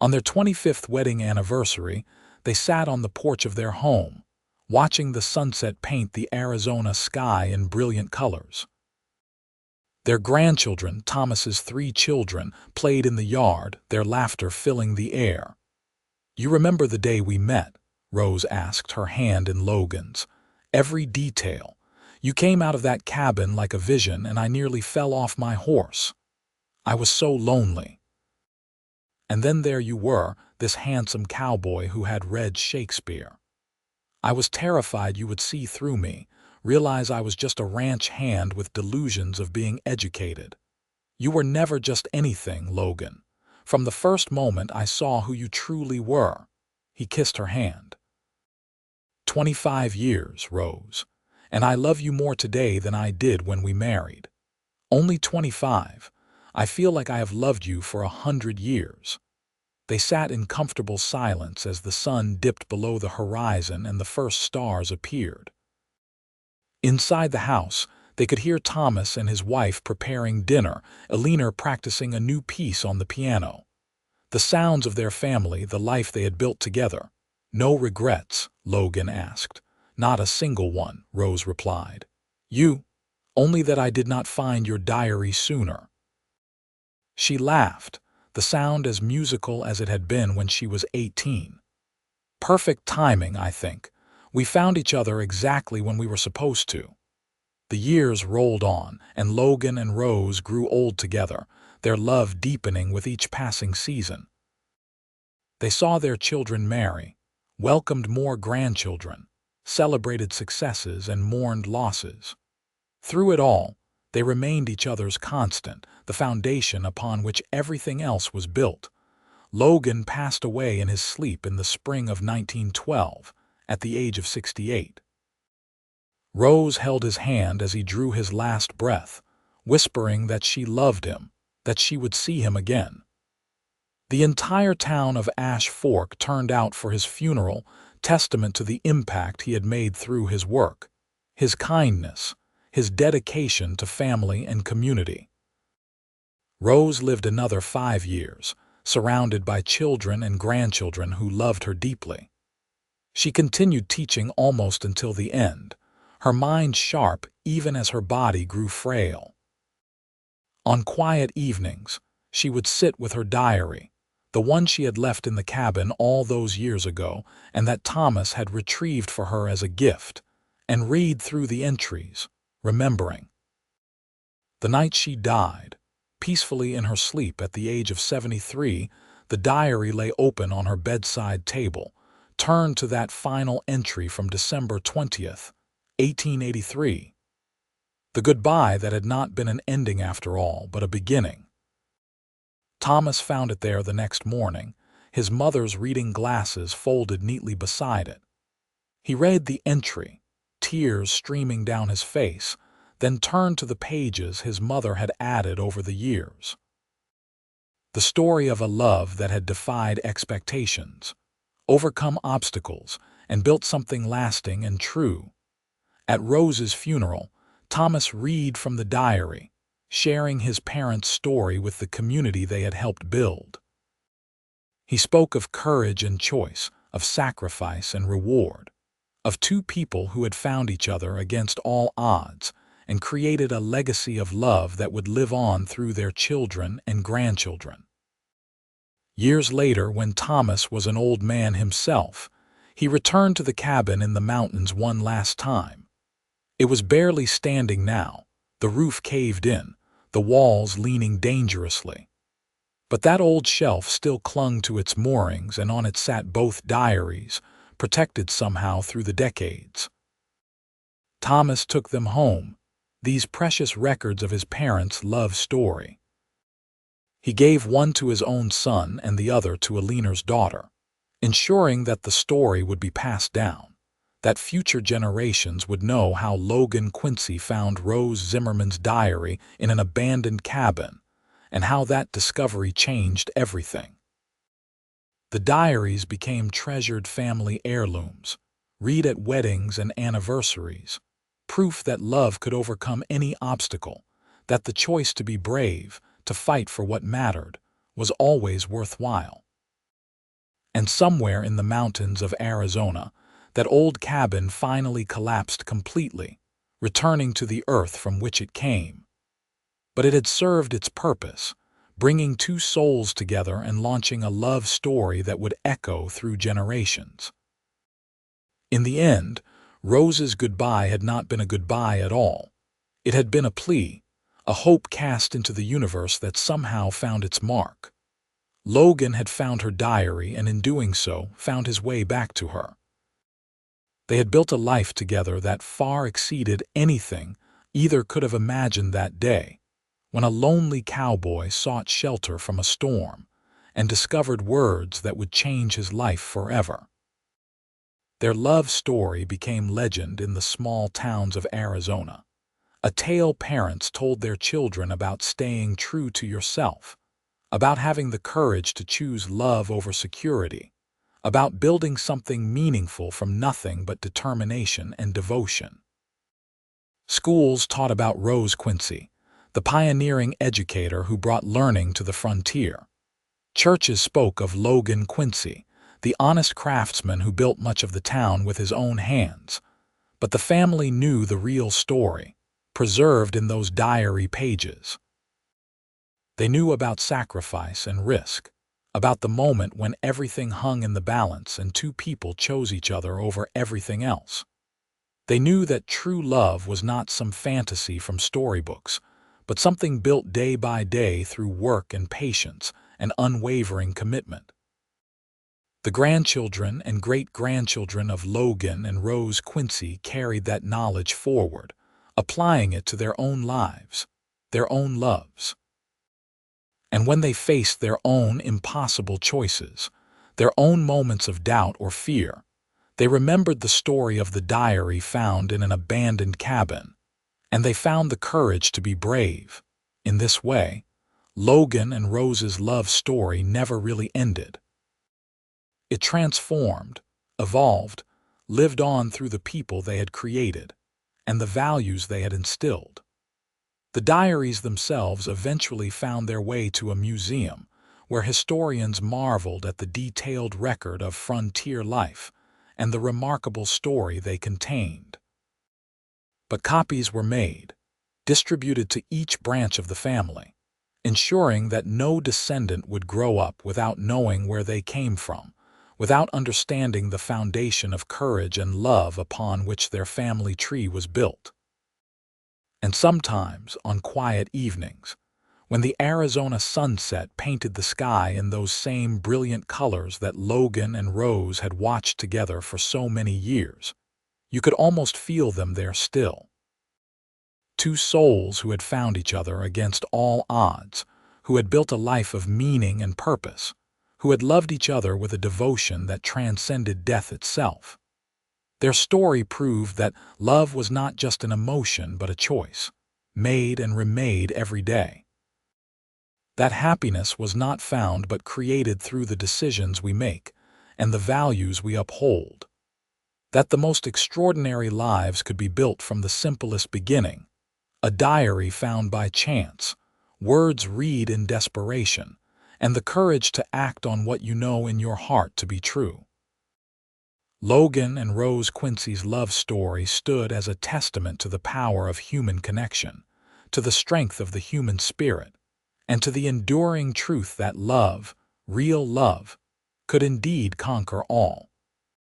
On their 25th wedding anniversary, they sat on the porch of their home, watching the sunset paint the Arizona sky in brilliant colors. Their grandchildren, Thomas's 3 children, played in the yard, their laughter filling the air. "You remember the day we met?" Rose asked, her hand in Logan's. "Every detail. You came out of that cabin like a vision, and I nearly fell off my horse. I was so lonely. And then there you were, this handsome cowboy who had read Shakespeare. I was terrified you would see through me, realize I was just a ranch hand with delusions of being educated. You were never just anything, Logan. From the first moment I saw who you truly were." He kissed her hand. 25 years, Rose, and I love you more today than I did when we married. Only 25. I feel like I have loved you for 100 years. They sat in comfortable silence as the sun dipped below the horizon and the first stars appeared. Inside the house, they could hear Thomas and his wife preparing dinner, Alina practicing a new piece on the piano. The sounds of their family, the life they had built together. "No regrets?" Logan asked. "Not a single one," Rose replied. "You? Only that I did not find your diary sooner." She laughed, the sound as musical as it had been when she was 18. "Perfect timing, I think. We found each other exactly when we were supposed to." The years rolled on, and Logan and Rose grew old together, their love deepening with each passing season. They saw their children marry, welcomed more grandchildren, celebrated successes and mourned losses. Through it all, they remained each other's constant, the foundation upon which everything else was built. Logan passed away in his sleep in the spring of 1912, at the age of 68. Rose held his hand as he drew his last breath, whispering that she loved him, that she would see him again. The entire town of Ash Fork turned out for his funeral, testament to the impact he had made through his work, his kindness, his dedication to family and community. Rose lived another 5 years, surrounded by children and grandchildren who loved her deeply. She continued teaching almost until the end, her mind sharp even as her body grew frail. On quiet evenings, she would sit with her diary, the one she had left in the cabin all those years ago and that Thomas had retrieved for her as a gift, and read through the entries, remembering. The night she died, peacefully in her sleep at the age of 73, the diary lay open on her bedside table, turned to that final entry from December 20th, 1883. The goodbye that had not been an ending after all, but a beginning. Thomas found it there the next morning, his mother's reading glasses folded neatly beside it. He read the entry, tears streaming down his face, then turned to the pages his mother had added over the years. The story of a love that had defied expectations, overcome obstacles, and built something lasting and true. At Rose's funeral, Thomas read from the diary, sharing his parents' story with the community they had helped build. He spoke of courage and choice, of sacrifice and reward, of two people who had found each other against all odds and created a legacy of love that would live on through their children and grandchildren. Years later, when Thomas was an old man himself, he returned to the cabin in the mountains one last time. It was barely standing now, the roof caved in, the walls leaning dangerously. But that old shelf still clung to its moorings, and on it sat both diaries, protected somehow through the decades. Thomas took them home, these precious records of his parents' love story. He gave one to his own son and the other to Alina's daughter, ensuring that the story would be passed down, that future generations would know how Logan Quincy found Rose Zimmerman's diary in an abandoned cabin, and how that discovery changed everything. The diaries became treasured family heirlooms, read at weddings and anniversaries, proof that love could overcome any obstacle, that the choice to be brave, to fight for what mattered, was always worthwhile. And somewhere in the mountains of Arizona, that old cabin finally collapsed completely, returning to the earth from which it came. But it had served its purpose, bringing two souls together and launching a love story that would echo through generations. In the end, Rose's goodbye had not been a goodbye at all. It had been a plea, a hope cast into the universe that somehow found its mark. Logan had found her diary and in doing so found his way back to her. They had built a life together that far exceeded anything either could have imagined that day, when a lonely cowboy sought shelter from a storm and discovered words that would change his life forever. Their love story became legend in the small towns of Arizona, a tale parents told their children about staying true to yourself, about having the courage to choose love over security, about building something meaningful from nothing but determination and devotion. Schools taught about Rose Quincy, the pioneering educator who brought learning to the frontier. Churches spoke of Logan Quincy, the honest craftsman who built much of the town with his own hands. But the family knew the real story, preserved in those diary pages. They knew about sacrifice and risk, about the moment when everything hung in the balance and two people chose each other over everything else. They knew that true love was not some fantasy from storybooks, but something built day by day through work and patience and unwavering commitment. The grandchildren and great-grandchildren of Logan and Rose Quincy carried that knowledge forward, applying it to their own lives, their own loves. And when they faced their own impossible choices, their own moments of doubt or fear, they remembered the story of the diary found in an abandoned cabin, and they found the courage to be brave. In this way, Logan and Rose's love story never really ended. It transformed, evolved, lived on through the people they had created, and the values they had instilled. The diaries themselves eventually found their way to a museum, where historians marveled at the detailed record of frontier life and the remarkable story they contained. But copies were made, distributed to each branch of the family, ensuring that no descendant would grow up without knowing where they came from, without understanding the foundation of courage and love upon which their family tree was built. And sometimes, on quiet evenings, when the Arizona sunset painted the sky in those same brilliant colors that Logan and Rose had watched together for so many years, you could almost feel them there still. Two souls who had found each other against all odds, who had built a life of meaning and purpose, who had loved each other with a devotion that transcended death itself. Their story proved that love was not just an emotion but a choice, made and remade every day. That happiness was not found but created through the decisions we make and the values we uphold. That the most extraordinary lives could be built from the simplest beginning, a diary found by chance, words read in desperation, and the courage to act on what you know in your heart to be true. Logan and Rose Quincy's love story stood as a testament to the power of human connection, to the strength of the human spirit, and to the enduring truth that love, real love, could indeed conquer all.